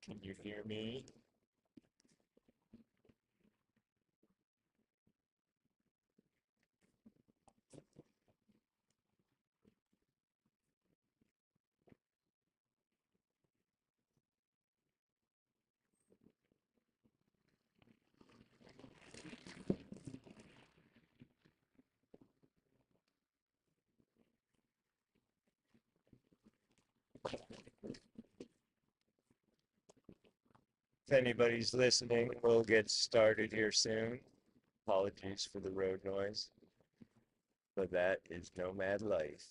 Can you hear me? If anybody's listening, we'll get started here soon. Apologies for the road noise, but that is nomad life.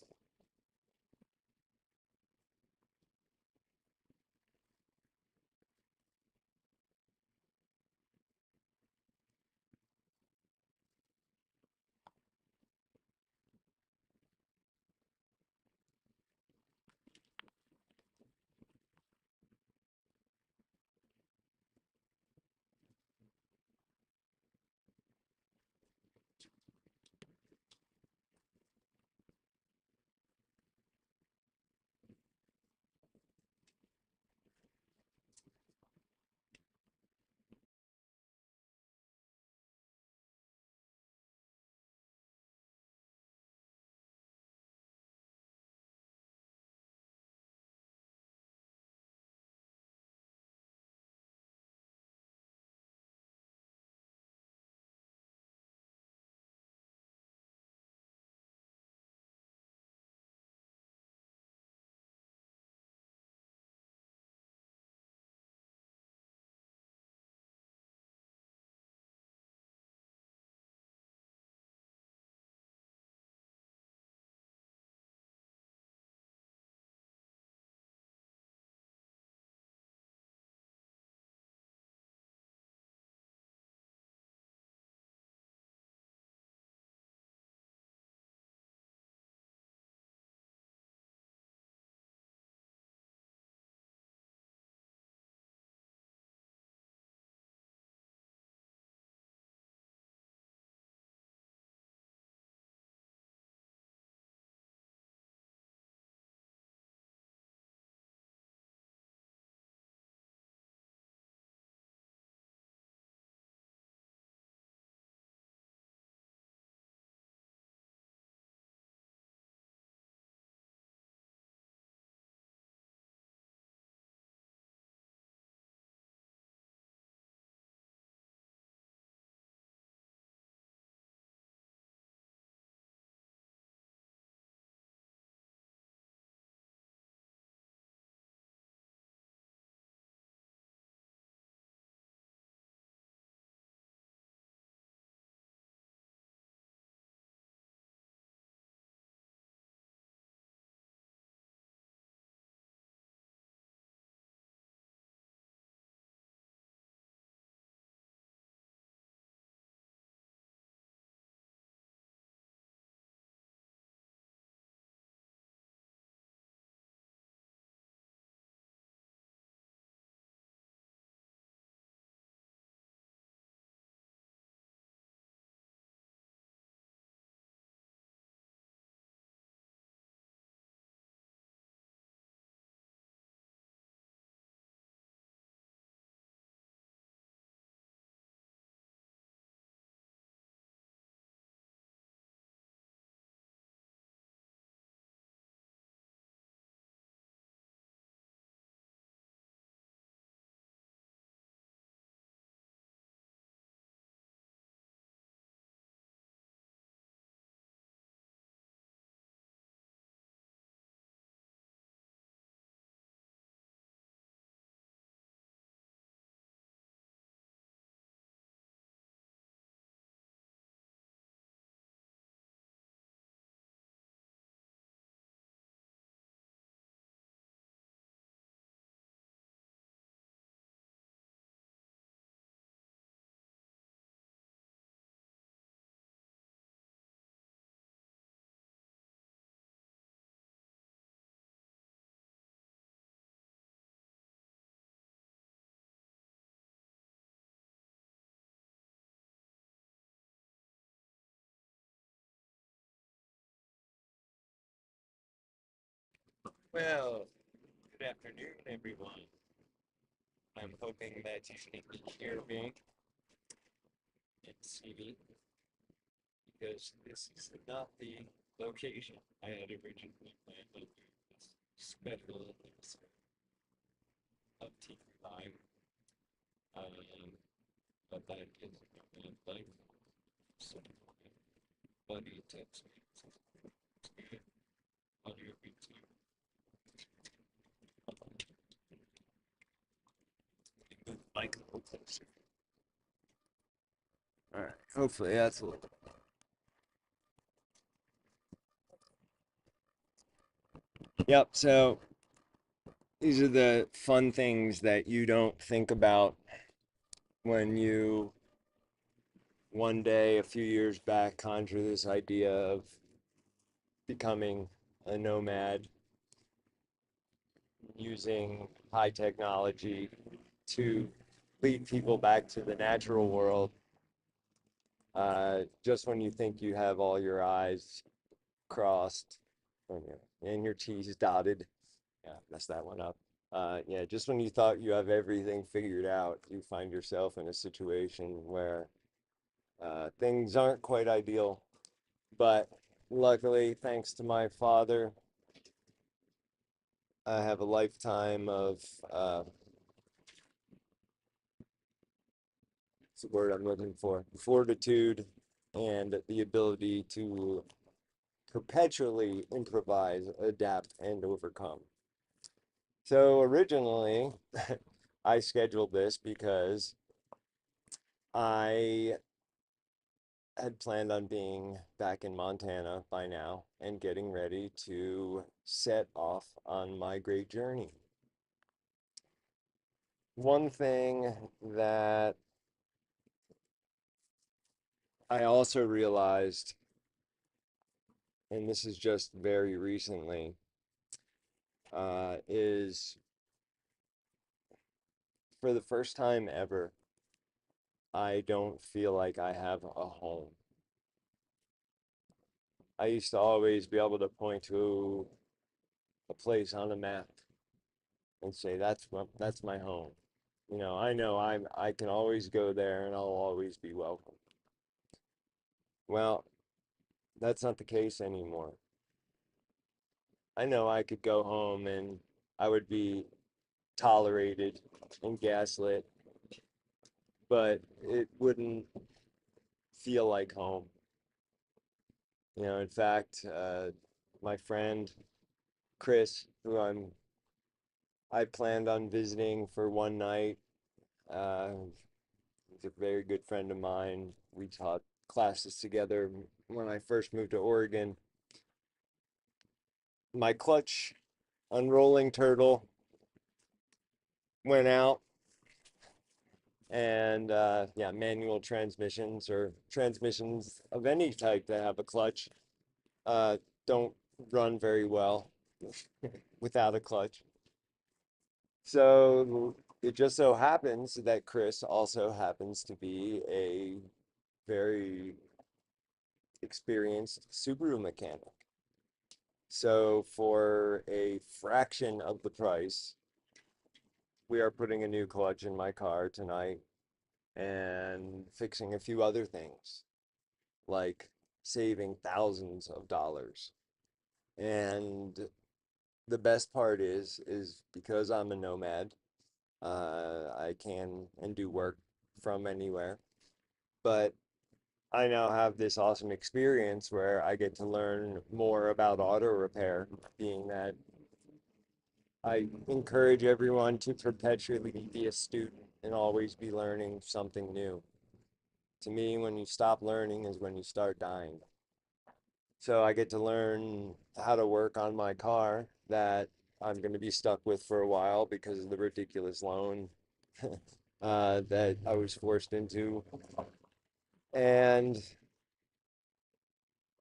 Well, good afternoon, everyone. I'm hoping that you can hear me and see me because this is not the location I had originally planned on doing this special episode of TV Time. But that is not like so buddy texts me on your YouTube. Move the mic a little closer. All right, hopefully that's a little. Yep, so these are the fun things that you don't think about when you one day a few years back conjure this idea of becoming a nomad using high technology to lead people back to the natural world. Just when you think you have all your I's crossed and your T's dotted. Yeah, messed that one up. Yeah, just when you thought you have everything figured out, you find yourself in a situation where things aren't quite ideal. But luckily, thanks to my father, I have a lifetime of what's the word I'm looking for? Fortitude and the ability to perpetually improvise, adapt, and overcome. So originally, I scheduled this because I had planned on being back in Montana by now and getting ready to set off on my great journey. One thing that I also realized, and this is just very recently, is for the first time ever, I don't feel like I have a home. I used to always be able to point to a place on a map and say that's my home. You know I can always go there and I'll always be welcome. Well, that's not the case anymore. I know I could go home and I would be tolerated and gaslit, but it wouldn't feel like home. In fact, my friend Chris, who I planned on visiting for one night, uh, he's a very good friend of mine. We taught classes together when I first moved to Oregon. My clutch unrolling turtle went out, and yeah, manual transmissions or transmissions of any type that have a clutch uh, don't run very well without a clutch. So it just so happens that Chris also happens to be a very experienced Subaru mechanic. So for a fraction of the price, we are putting a new clutch in my car tonight and fixing a few other things, like saving thousands of dollars. And the best part is because I'm a nomad, I can and do work from anywhere. But I now have this awesome experience where I get to learn more about auto repair, being that I encourage everyone to perpetually be a student and always be learning something new. To me, when you stop learning is when you start dying. So I get to learn how to work on my car that I'm going to be stuck with for a while because of the ridiculous loan that I was forced into. And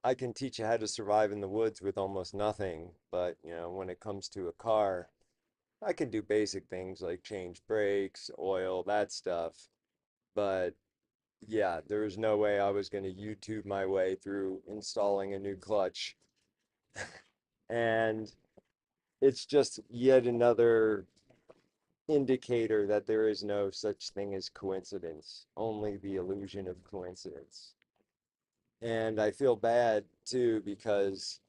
I can teach you how to survive in the woods with almost nothing. But, when it comes to a car, I can do basic things like change brakes, oil, that stuff. But yeah, there was no way I was going to YouTube my way through installing a new clutch. And it's just yet another indicator that there is no such thing as coincidence, only the illusion of coincidence. And I feel bad too because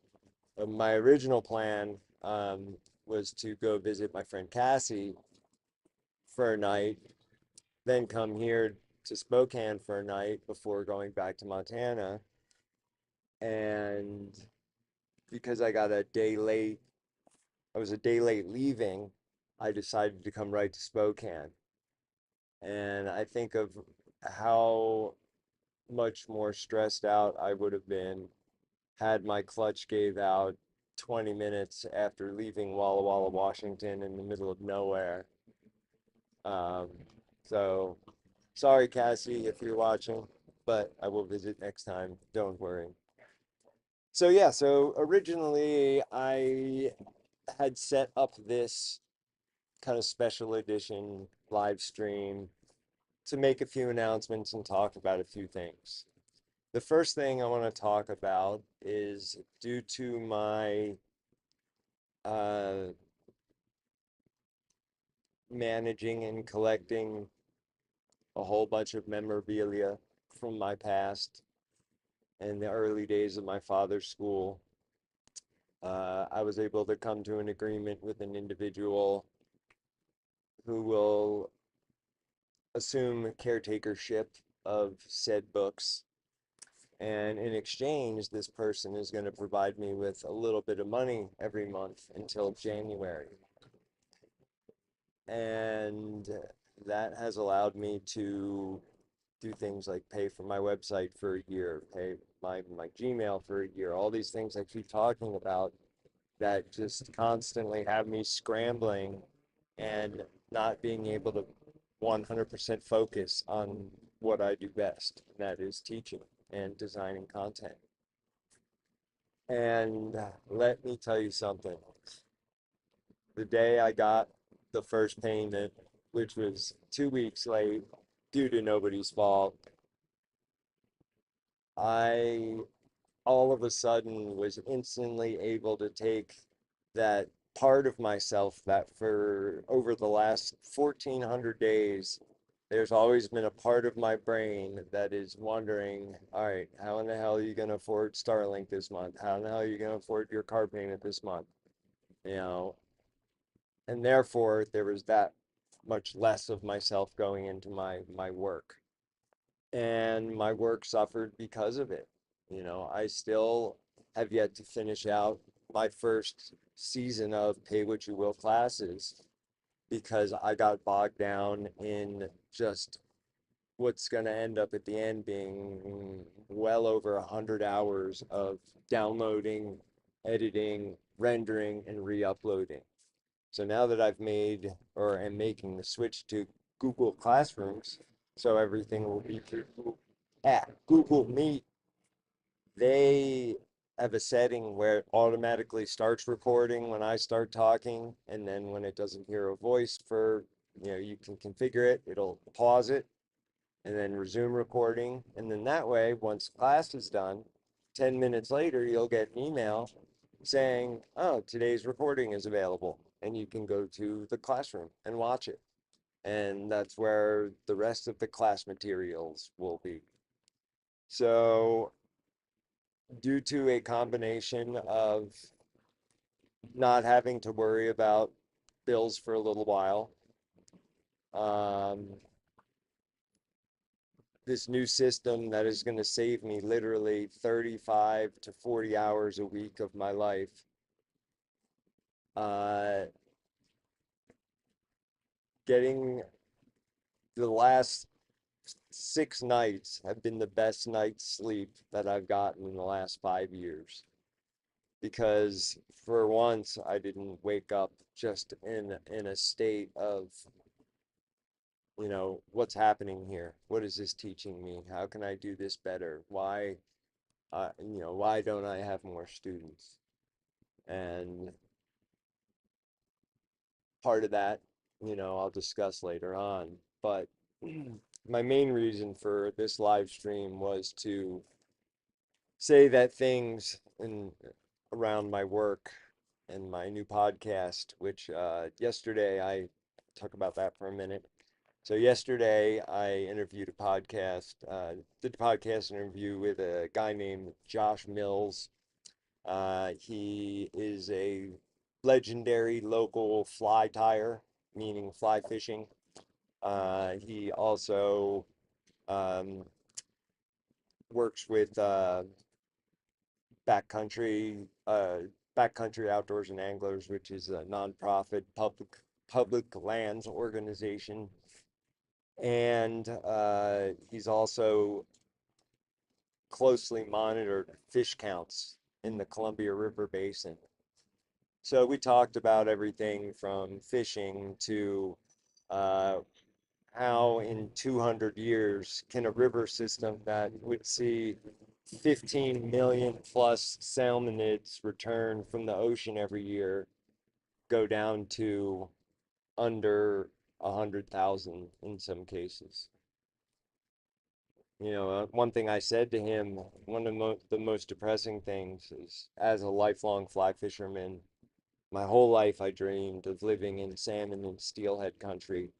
my original plan was to go visit my friend Cassie for a night, then come here to Spokane for a night before going back to Montana. And because I got a day late, I was a day late leaving, I decided to come right to Spokane. And I think of how much more stressed out I would have been had my clutch gave out 20 minutes after leaving Walla Walla, Washington in the middle of nowhere. Um, so sorry, Cassie, if you're watching, but I will visit next time. Don't worry. So yeah, so originally I had set up this kind of special edition live stream to make a few announcements and talk about a few things. The first thing I want to talk about is due to my uh, managing and collecting a whole bunch of memorabilia from my past and the early days of my father's school. I was able to come to an agreement with an individual who will assume caretakership of said books. And in exchange, this person is going to provide me with a little bit of money every month until January. And that has allowed me to do things like pay for my website for a year, pay my Gmail for a year, all these things I keep talking about that just constantly have me scrambling and not being able to 100% focus on what I do best, and that is teaching and designing content. And let me tell you something. The day I got the first payment, which was 2 weeks late due to nobody's fault, I all of a sudden was instantly able to take that part of myself that for over the last 1400 days, there's always been a part of my brain that is wondering, all right, how in the hell are you going to afford Starlink this month? How in the hell are you going to afford your car payment this month? You know, and therefore there was that much less of myself going into my work. And my work suffered because of it. I still have yet to finish out my first season of Pay What You Will classes because I got bogged down in just what's going to end up at the end being well over 100 hours of downloading, editing, rendering, and re-uploading. So now that I've made or am making the switch to Google Classrooms, so everything will be through Google Meet, they have a setting where it automatically starts recording when I start talking, and then when it doesn't hear a voice for, you can configure it, it'll pause it and then resume recording. And then that way, once class is done, 10 minutes later, you'll get an email saying, oh, today's recording is available. And you can go to the classroom and watch it. And that's where the rest of the class materials will be. So, due to a combination of not having to worry about bills for a little while, um, this new system that is going to save me literally 35 to 40 hours a week of my life. Uh, Getting the last 6 nights have been the best night's sleep that I've gotten in the last 5 years. Because for once, I didn't wake up just in a state of, what's happening here? What is this teaching me? How can I do this better? Why don't I have more students? And part of that, I'll discuss later on. But my main reason for this live stream was to say that things around my work and my new podcast, which yesterday I talk about that for a minute. So yesterday I interviewed did a podcast interview with a guy named Josh Mills. He is a legendary local fly tyer, meaning fly fishing. He also um, works with backcountry uh, backcountry outdoors and anglers, which is a nonprofit public lands organization, and he's also closely monitored fish counts in the Columbia River Basin. So we talked about everything from fishing to uh, how in 200 years can a river system that would see 15 million plus salmonids return from the ocean every year go down to under 100,000 in some cases. One thing I said to him, one of the most depressing things is, as a lifelong fly fisherman, my whole life I dreamed of living in salmon and steelhead country.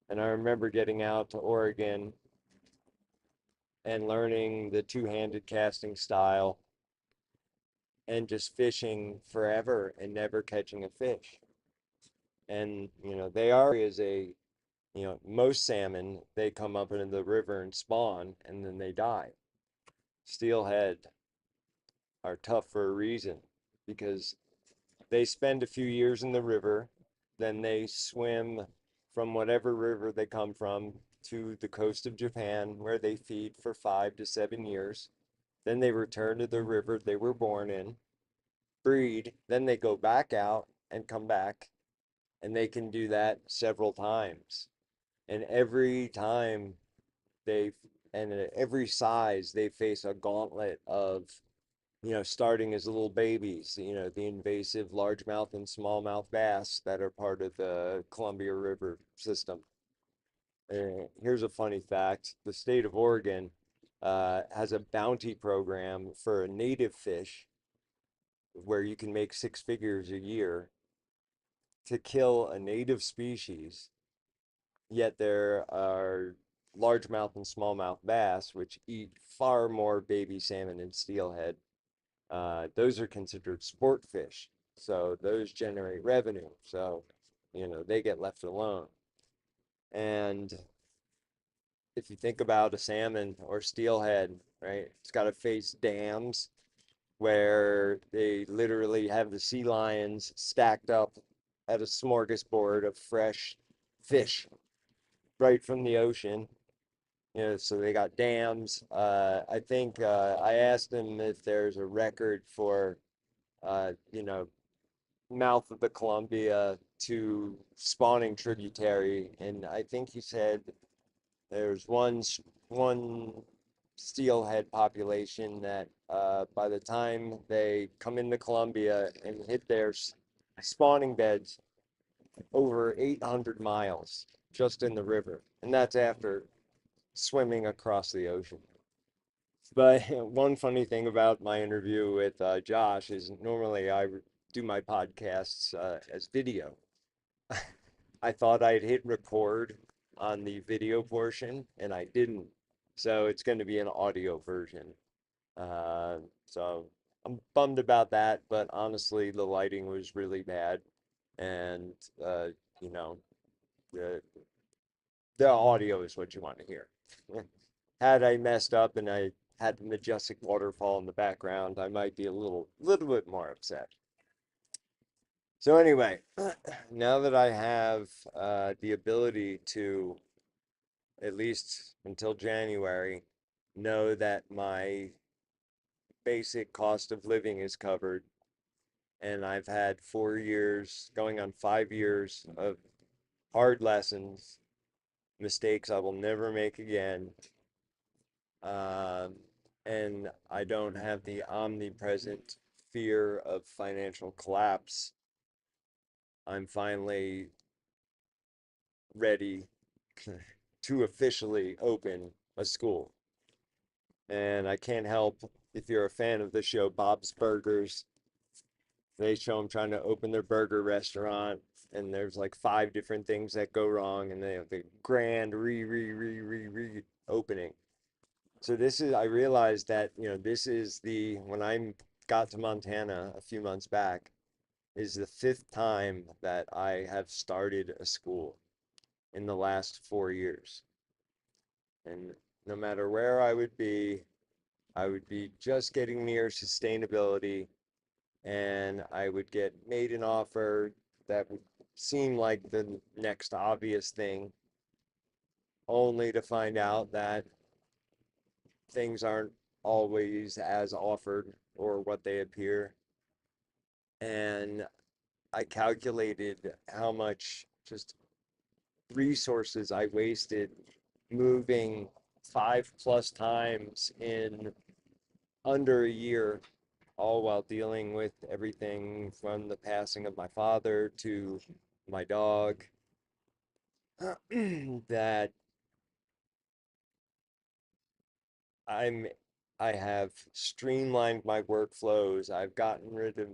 And I remember getting out to Oregon and learning the two-handed casting style and just fishing forever and never catching a fish. And, they are is most salmon, they come up into the river and spawn and then they die. Steelhead are tough for a reason because they spend a few years in the river, then they swim from whatever river they come from to the coast of Japan, where they feed for 5 to 7 years. Then they return to the river they were born in, breed, then they go back out and come back, and they can do that several times. And every time they, and at every size, they face a gauntlet of, starting as little babies, the invasive largemouth and smallmouth bass that are part of the Columbia River system. Here's a funny fact. The state of Oregon has a bounty program for a native fish where you can make six figures a year to kill a native species, yet there are largemouth and smallmouth bass, which eat far more baby salmon and steelhead. Those are considered sport fish, so those generate revenue. So, they get left alone. And if you think about a salmon or steelhead, right, it's got to face dams where they literally have the sea lions stacked up at a smorgasbord of fresh fish right from the ocean. So they got dams. I think I asked him if there's a record for, mouth of the Columbia to spawning tributary, and I think he said there's one steelhead population that by the time they come into Columbia and hit their spawning beds, over 800 miles just in the river, and that's after swimming across the ocean. But one funny thing about my interview with Josh is normally I do my podcasts as video. I thought I'd hit record on the video portion, and I didn't. So it's going to be an audio version. So I'm bummed about that, but honestly, the lighting was really bad, and you know, the the audio is what you want to hear. Had I messed up and I had the majestic waterfall in the background, I might be a little bit more upset. So anyway, now that I have the ability to, at least until January, know that my basic cost of living is covered, and I've had 4 years, going on 5 years of hard lessons, mistakes I will never make again, um, and I don't have the omnipresent fear of financial collapse. I'm finally ready to officially open a school. And I can't help, if you're a fan of the show Bob's Burgers, they show them trying to open their burger restaurant. and there's like five different things that go wrong, and they have the grand re opening. So I realized that, this is when I got to Montana a few months back, is the fifth time that I have started a school in the last 4 years. And no matter where I would be just getting near sustainability, and I would get made an offer that would seem like the next obvious thing, only to find out that things aren't always as offered or what they appear. And I calculated how much just resources I wasted moving 5+ times in under a year, all while dealing with everything from the passing of my father to my dog, that I'm I have streamlined my workflows. I've gotten rid of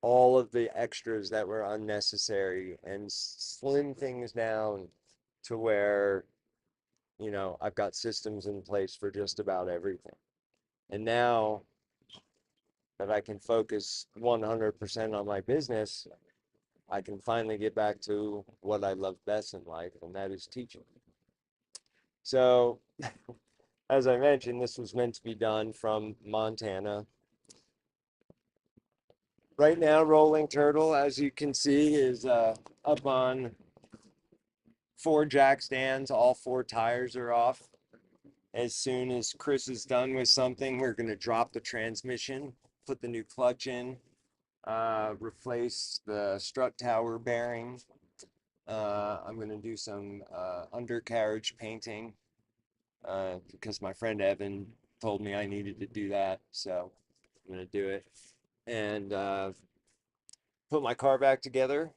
all of the extras that were unnecessary and slim things down to where, I've got systems in place for just about everything. And now that I can focus 100% on my business, I can finally get back to what I love best in life, and that is teaching. So, as I mentioned, this was meant to be done from Montana. Right now, Rolling Turtle, as you can see, is up on 4 jack stands. All 4 tires are off. As soon as Chris is done with something, we're going to drop the transmission, put the new clutch in, replace the strut tower bearing. I'm going to do some undercarriage painting because my friend Evan told me I needed to do that. So I'm going to do it and put my car back together,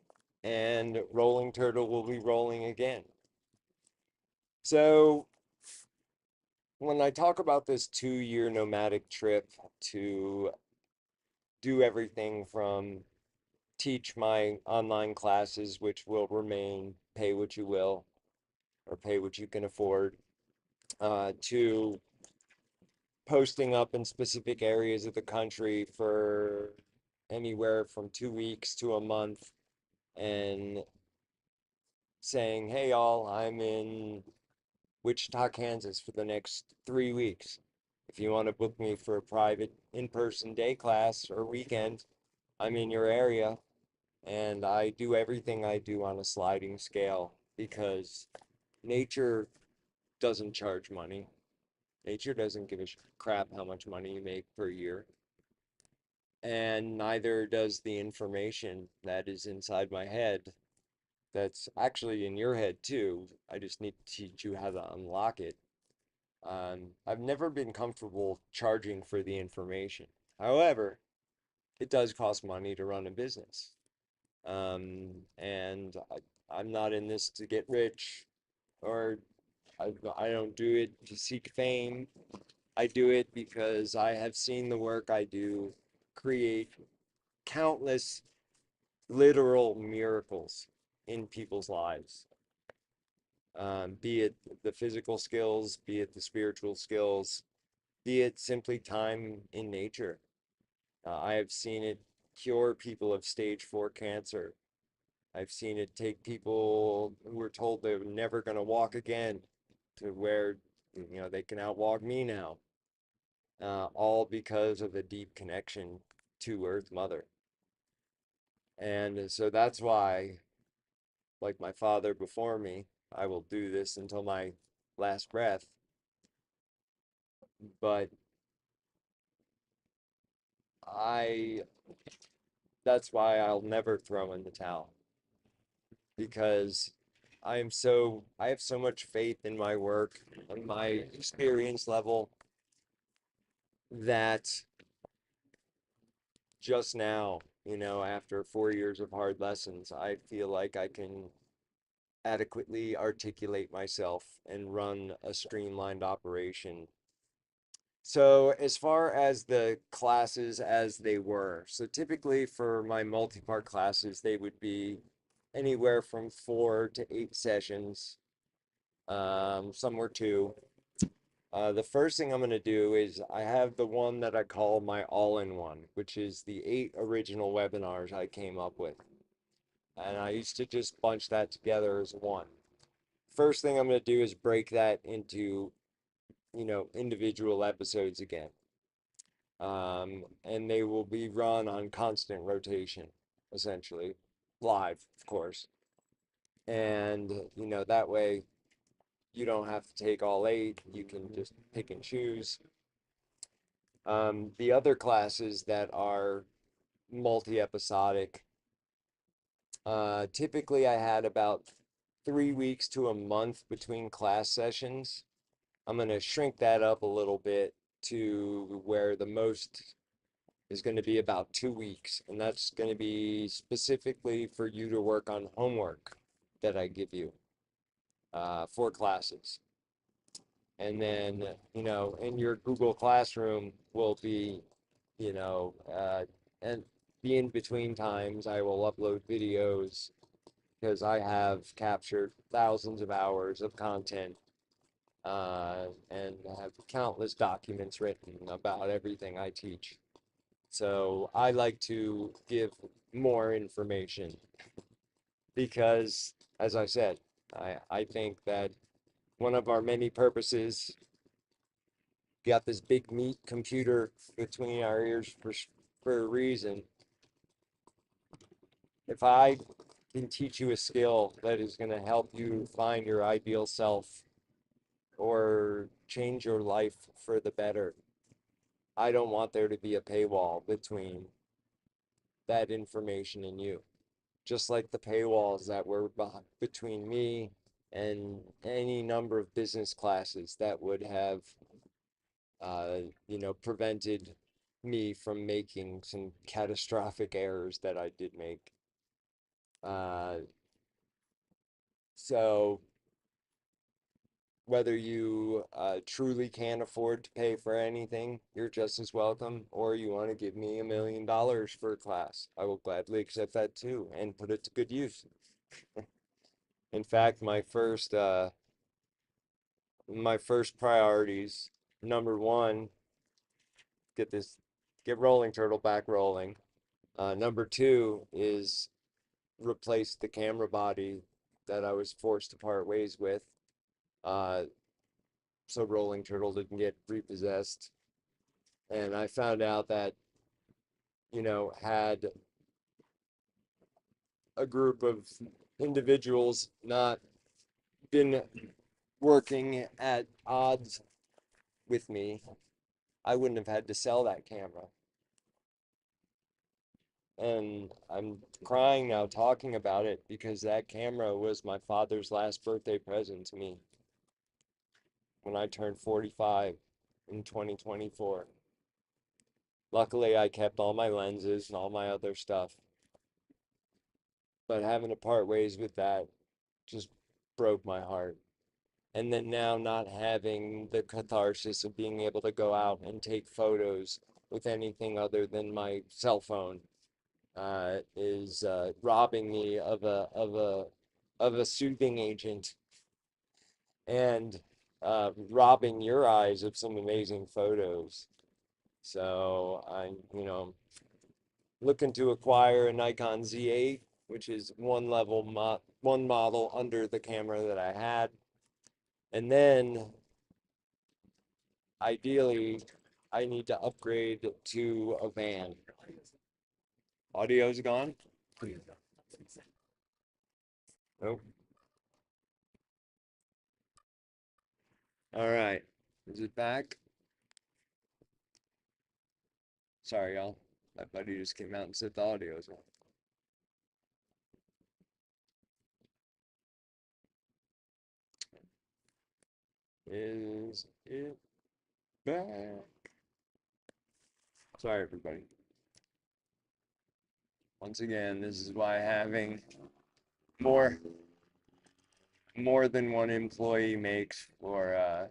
and Rolling Turtle will be rolling again. So when I talk about this 2-year nomadic trip to do everything from teach my online classes, which will remain pay what you will or pay what you can afford, to posting up in specific areas of the country for anywhere from 2 weeks to a month and saying, hey, y'all, I'm in Wichita, Kansas for the next 3 weeks. If you want to book me for a private in-person day class or weekend, I'm in your area. And I do everything I do on a sliding scale because nature doesn't charge money. Nature doesn't give a crap how much money you make per year. And neither does the information that is inside my head, that's actually in your head too. I just need to teach you how to unlock it. I've never been comfortable charging for the information. However, it does cost money to run a business. And I'm not in this to get rich, or I don't do it to seek fame. I do it because I have seen the work I do create countless literal miracles in people's lives. Be it the physical skills, be it the spiritual skills, be it simply time in nature. I have seen it cure people of stage 4 cancer. I've seen it take people who were told they were never going to walk again to where, they can outwalk me now. All because of a deep connection to Earth Mother. And so that's why, like my father before me, I will do this until my last breath. But I, that's why I'll never throw in the towel, because I have so much faith in my work and my experience level that just now, after 4 years of hard lessons, I feel like I can adequately articulate myself and run a streamlined operation. So as far as the classes as they were, so typically for my multi-part classes, they would be anywhere from 4 to 8 sessions. Some were 2. The first thing I'm going to do is I have the one that I call my all-in-one, which is the 8 original webinars I came up with. And I used to just bunch that together as one. First thing I'm going to do is break that into, individual episodes again. And they will be run on constant rotation, essentially, live, of course. And, that way you don't have to take all 8. You can just pick and choose. The other classes that are multi-episodic, typically I had about 3 weeks to a month between class sessions. I'm going to shrink that up a little bit to where the most is going to be about 2 weeks. And that's going to be specifically for you to work on homework that I give you for classes. And then, in your Google Classroom will be, and the in between times I will upload videos because I have captured thousands of hours of content and have countless documents written about everything I teach. So I like to give more information because, as I said, I think that one of our many purposes, got this big meat computer between our ears for a reason. If I can teach you a skill that is going to help you find your ideal self or change your life for the better, I don't want there to be a paywall between that information and you. Just like the paywalls that were between me and any number of business classes that would have, prevented me from making some catastrophic errors that I did make. Uh, so whether you truly can't afford to pay for anything, you're just as welcome, or you want to give me $1 million for a class, I will gladly accept that too and put it to good use. In fact, my first priorities, number one, get Rolling Turtle back rolling. Number two is replace the camera body that I was forced to part ways with, uh, so Rolling Turtle didn't get repossessed. And I found out that, had a group of individuals not been working at odds with me, I wouldn't have had to sell that camera. And I'm crying now talking about it because that camera was my father's last birthday present to me when I turned 45 in 2024. Luckily, I kept all my lenses and all my other stuff. But having to part ways with that just broke my heart. And then now not having the catharsis of being able to go out and take photos with anything other than my cell phone is robbing me of a soothing agent and robbing your eyes of some amazing photos. So I'm, looking to acquire a Nikon Z8, which is one model under the camera that I had. And then ideally I need to upgrade to a van. Audio's gone? Nope. All right. Is it back? Sorry, y'all. My buddy just came out and said the audio's on. Is it back? Sorry, everybody. Once again, this is why having more more than one employee makes for a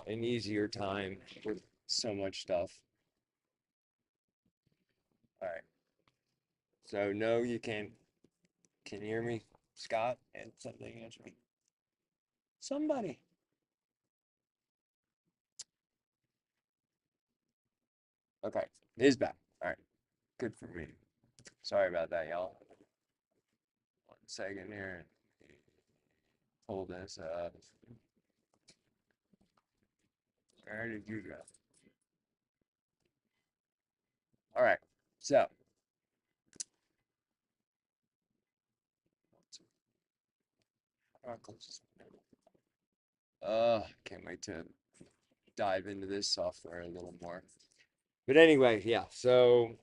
an easier time with so much stuff. All right. So no, you can't. Can you hear me, Scott? And something answer me. Somebody. Okay, he's back. All right, good for me. Sorry about that, y'all. 1 second here. Pull this up. Where did you go? All right. So, can't wait to dive into this software a little more. But anyway, yeah. So,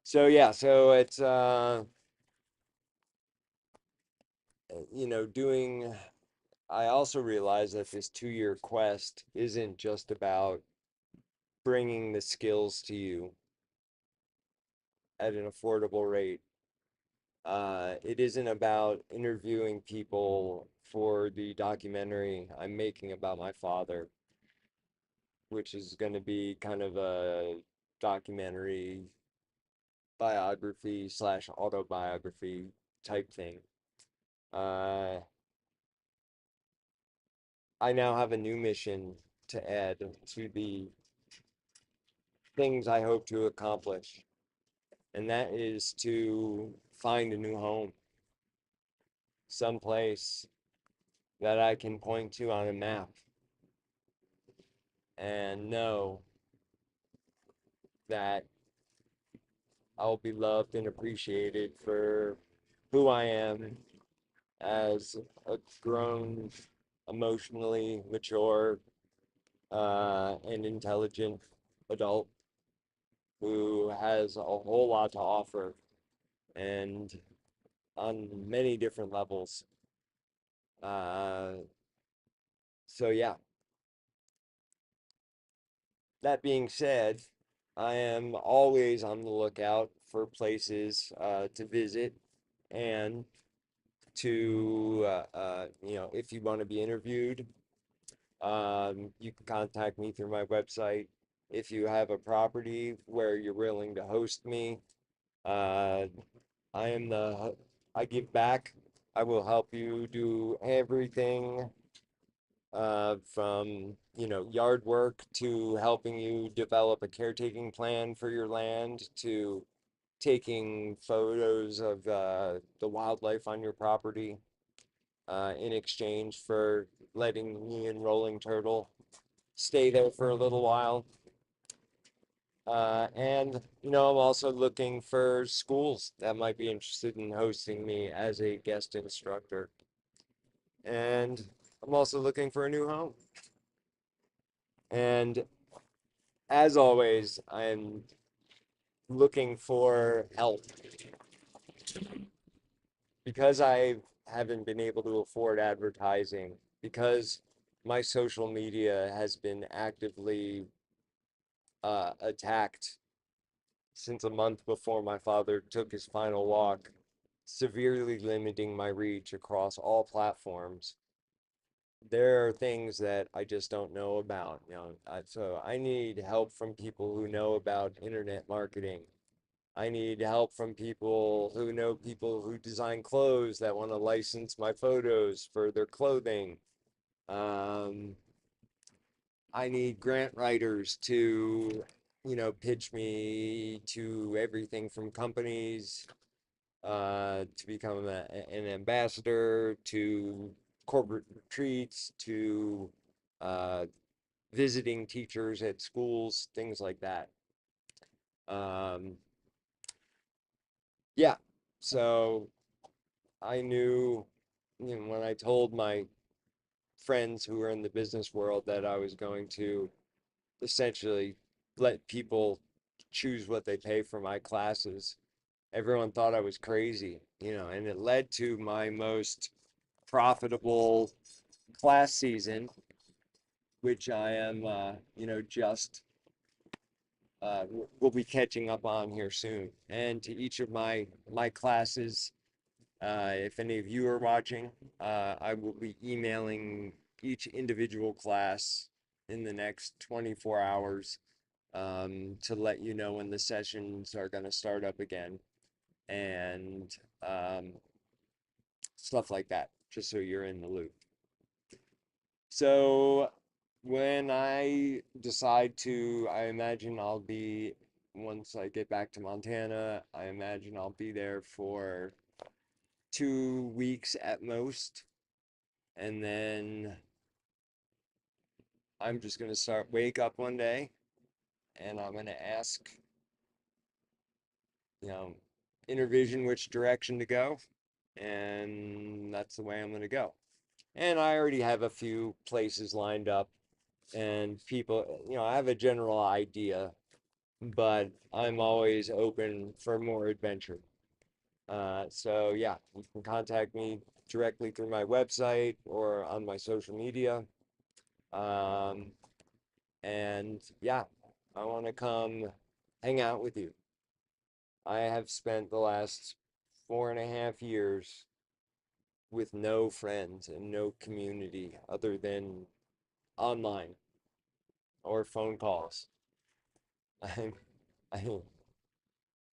so it's doing. I also realize that this 2 year quest isn't just about bringing the skills to you at an affordable rate. It isn't about interviewing people for the documentary I'm making about my father, which is going to be kind of a documentary biography slash autobiography type thing. Uh, I now have a new mission to add to the things I hope to accomplish, and that is to find a new home, someplace that I can point to on a map and know that I'll be loved and appreciated for who I am as a grown, emotionally mature, and intelligent adult who has a whole lot to offer and on many different levels. Uh, so yeah, that being said, I am always on the lookout for places to visit and to, if you want to be interviewed, you can contact me through my website. If you have a property where you're willing to host me, uh, I am the, I give back. I will help you do everything from yard work to helping you develop a caretaking plan for your land to taking photos of the wildlife on your property in exchange for letting me and Rolling Turtle stay there for a little while. And I'm also looking for schools that might be interested in hosting me as a guest instructor. And I'm also looking for a new home. And as always, I'm looking for help because I haven't been able to afford advertising, because my social media has been actively attacked since a month before my father took his final walk, severely limiting my reach across all platforms. There are things that I just don't know about, so I need help from people who know about internet marketing. I need help from people who design clothes that want to license my photos for their clothing. Um, I need grant writers to, pitch me to everything from companies to become an ambassador, to corporate retreats, to uh, visiting teachers at schools, things like that. Um, yeah, so I knew, when I told my friends who were in the business world that I was going to essentially let people choose what they pay for my classes, everyone thought I was crazy, and it led to my most profitable class season, which I am, just will be catching up on here soon. And to each of my classes, if any of you are watching, I will be emailing each individual class in the next 24 hours to let you know when the sessions are going to start up again and um, stuff like that, just so you're in the loop. So when I decide to, I imagine I'll be, once I get back to Montana, I imagine I'll be there for 2 weeks at most. And then I'm just going to wake up one day and I'm going to ask, you know, Intervision which direction to go. And that's the way I'm going to go. And I already have a few places lined up and people, I have a general idea, but I'm always open for more adventure. So yeah, you can contact me directly through my website or on my social media. Um, and yeah, I want to come hang out with you. I have spent the last 4.5 years with no friends and no community other than online or phone calls. I, I,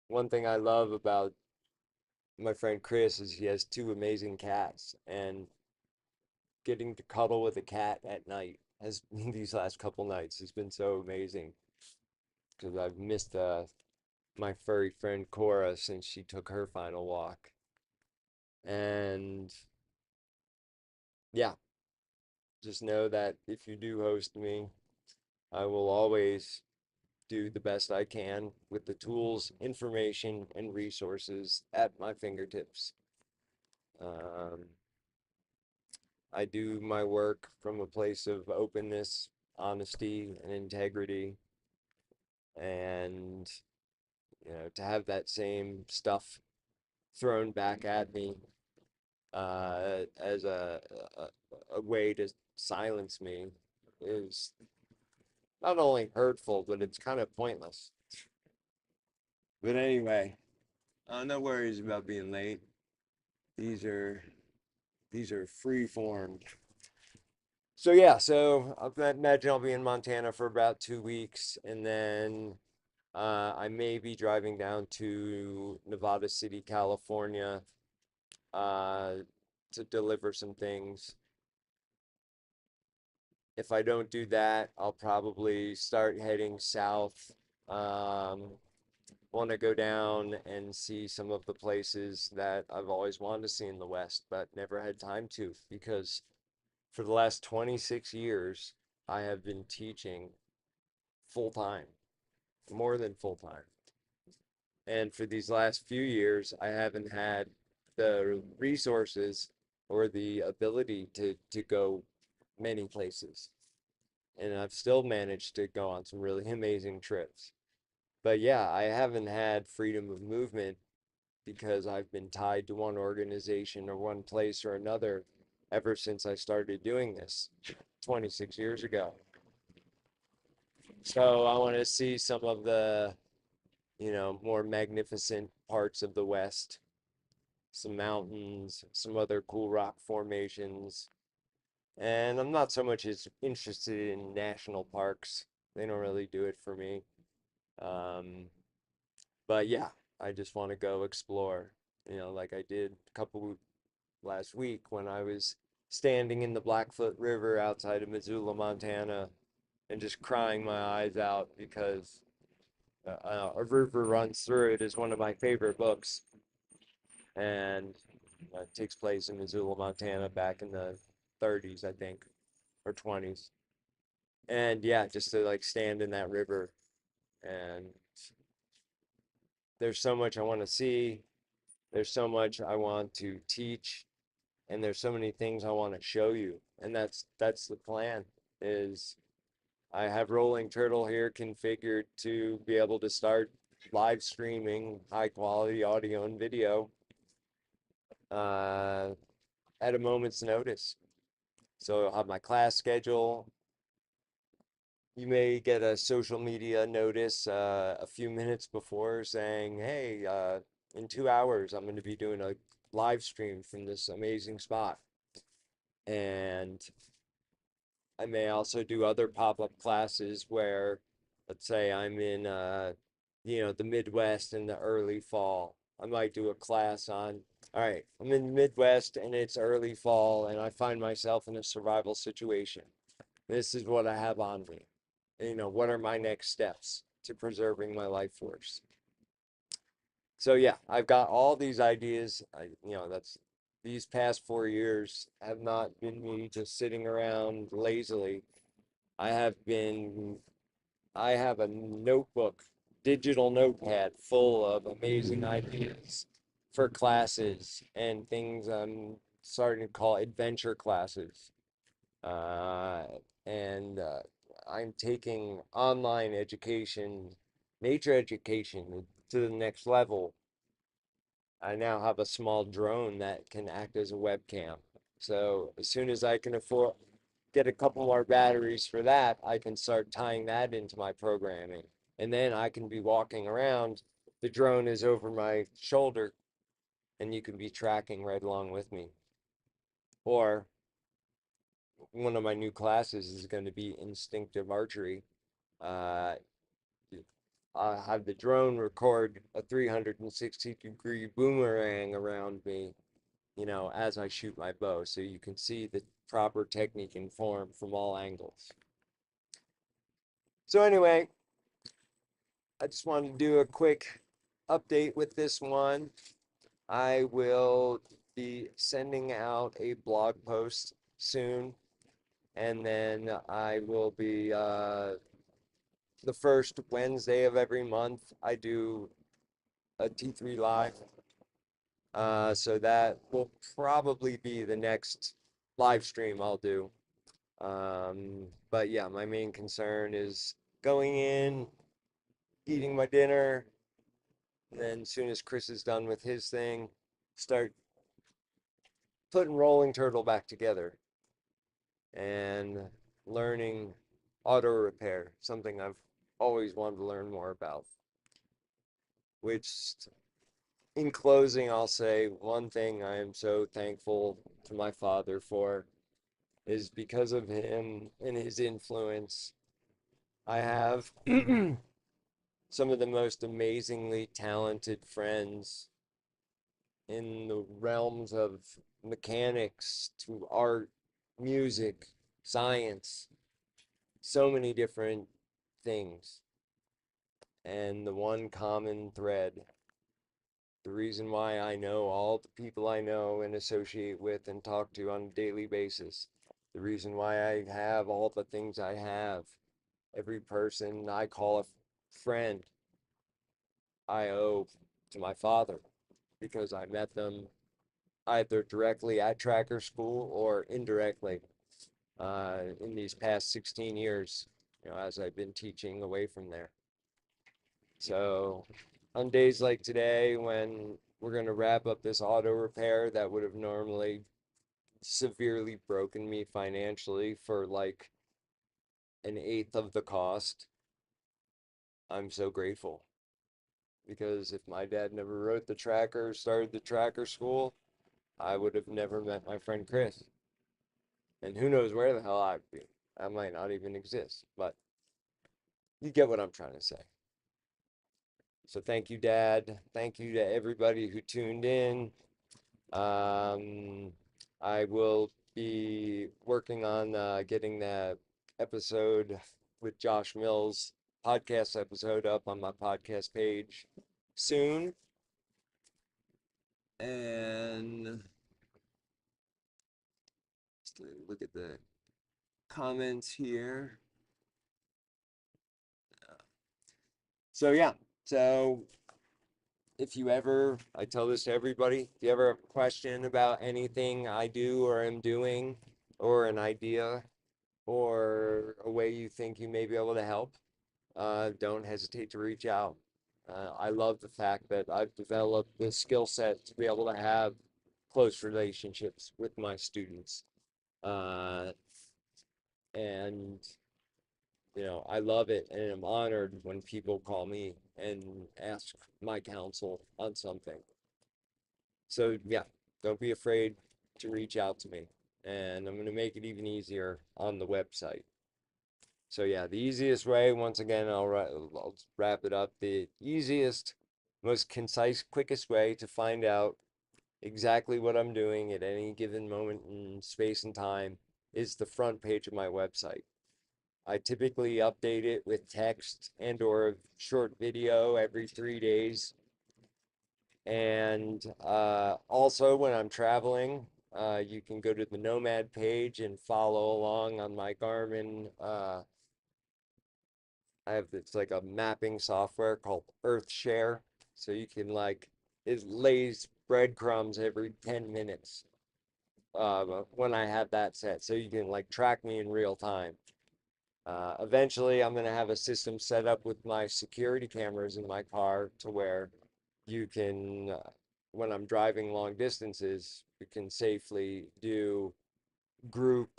one thing I love about my friend Chris is he has two amazing cats, and getting to cuddle with a cat at night has these last couple nights has been so amazing because I've missed my furry friend Cora since she took her final walk. And yeah, just know that if you do host me, I will always do the best I can with the tools, information, and resources at my fingertips. Um, I do my work from a place of openness, honesty, and integrity. And, to have that same stuff thrown back at me as a way to silence me is not only hurtful, but it's kind of pointless. But anyway, no worries about being late. These are these are free form. So yeah, so I imagine I'll be in Montana for about 2 weeks, and then I may be driving down to Nevada City, California, uh, to deliver some things. If I don't do that, I'll probably start heading south. Want to go down and see some of the places that I've always wanted to see in the West, but never had time to because for the last 26 years, I have been teaching full time, more than full time. And for these last few years, I haven't had the resources or the ability to go many places. And I've still managed to go on some really amazing trips. But yeah, I haven't had freedom of movement because I've been tied to one organization or one place or another ever since I started doing this 26 years ago. So I want to see some of the, more magnificent parts of the West, some mountains, some other cool rock formations. And I'm not so much as interested in national parks. They don't really do it for me. Um, but yeah, I just want to go explore, like I did a couple last week when I was standing in the Blackfoot River outside of Missoula, Montana, and just crying my eyes out because A River Runs Through It is one of my favorite books, and it takes place in Missoula, Montana, back in the 30s, I think, or 20s. And yeah, just to like stand in that river, and there's so much I want to see. There's so much I want to teach, and there's so many things I want to show you. And that's the plan is I have Rolling Turtle here configured to be able to start live streaming high quality audio and video uh, at a moment's notice. So I'll have my class schedule. You may get a social media notice a few minutes before saying, hey, in 2 hours, I'm going to be doing a live stream from this amazing spot. And I may also do other pop-up classes where let's say I'm in the Midwest in the early fall. I might do a class on, all right, I'm in the Midwest and it's early fall and I find myself in a survival situation. This is what I have on me. What are my next steps to preserving my life force? So yeah, I've got all these ideas. That's these past 4 years have not been me just sitting around lazily. I have been I have a notebook, digital notepad full of amazing ideas for classes and things I'm starting to call adventure classes. Uh, and I'm taking online education, nature education to the next level. I now have a small drone that can act as a webcam. So as soon as I can afford get a couple more batteries for that, I can start tying that into my programming. And then I can be walking around. The drone is over my shoulder and you can be tracking right along with me. Or one of my new classes is going to be instinctive archery. Uh, I have the drone record a 360-degree boomerang around me, as I shoot my bow. So you can see the proper technique and form from all angles. So anyway, I just wanted to do a quick update with this one. I will be sending out a blog post soon, and then I will be the first Wednesday of every month. I do a T3 live, so that will probably be the next live stream I'll do. But yeah, my main concern is going in, eating my dinner, and then as soon as Chris is done with his thing, start putting Rolling Turtle back together and learning auto repair, something I've always wanted to learn more about. Which, in closing, I'll say one thing I am so thankful to my father for is because of him and his influence, I have some of the most amazingly talented friends in the realms of mechanics to art, music, science, so many different things. And the one common thread, the reason why I know all the people I know and associate with and talk to on a daily basis, the reason why I have all the things I have, every person I call a friend, I owe to my father because I met them either directly at tracker school or indirectly in these past 16 years, as I've been teaching away from there. So on days like today, when we're going to wrap up this auto repair that would have normally severely broken me financially for like an eighth of the cost, I'm so grateful. Because if my dad never wrote the tracker, started the tracker school, I would have never met my friend Chris. And who knows where the hell I'd be. I might not even exist, but you get what I'm trying to say. So thank you, Dad. Thank you to everybody who tuned in. Um, I will be working on getting that episode with Josh Mills podcast episode up on my podcast page soon. And look at the comments here. So yeah, so if you ever, I tell this to everybody, if you ever have a question about anything I do or am doing, or an idea, or a way you think you may be able to help, don't hesitate to reach out. I love the fact that I've developed the skill set to be able to have close relationships with my students. Uh, and I love it and I'm honored when people call me and ask my counsel on something. So yeah, don't be afraid to reach out to me. And I'm going to make it even easier on the website. So yeah, the easiest way, once again, I'll wrap it up. The easiest, most concise, quickest way to find out exactly what I'm doing at any given moment in space and time is the front page of my website. I typically update it with text and or a short video every 3 days. And also when I'm traveling, you can go to the Nomad page and follow along on my Garmin. It's like a mapping software called Earthshare. So you can like, it lays breadcrumbs every 10 minutes when I have that set. So you can like track me in real time. Eventually, I'm going to have a system set up with my security cameras in my car to where you can, when I'm driving long distances, you can safely do group,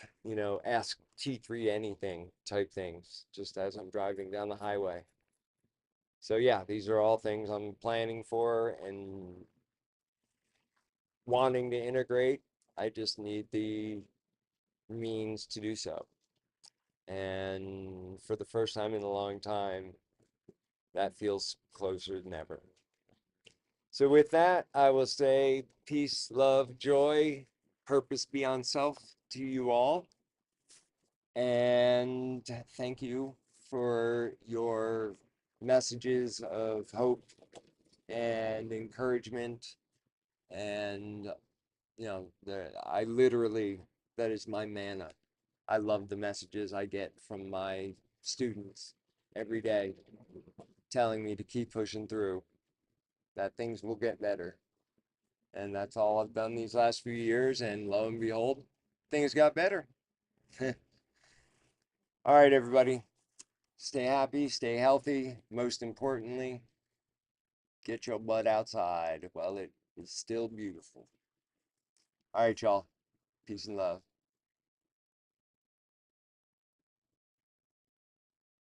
ask T3 anything type things just as I'm driving down the highway. So, yeah, these are all things I'm planning for and wanting to integrate. I just need the means to do so. And for the first time in a long time, that feels closer than ever. So, with that, I will say peace, love, joy, purpose beyond self to you all. And thank you for your messages of hope and encouragement. And, I literally, that is my manna. I love the messages I get from my students every day telling me to keep pushing through, that things will get better. And that's all I've done these last few years. And lo and behold, things got better. All right, everybody. Stay happy, stay healthy. Most importantly, get your butt outside while it is still beautiful. All right, y'all. Peace and love.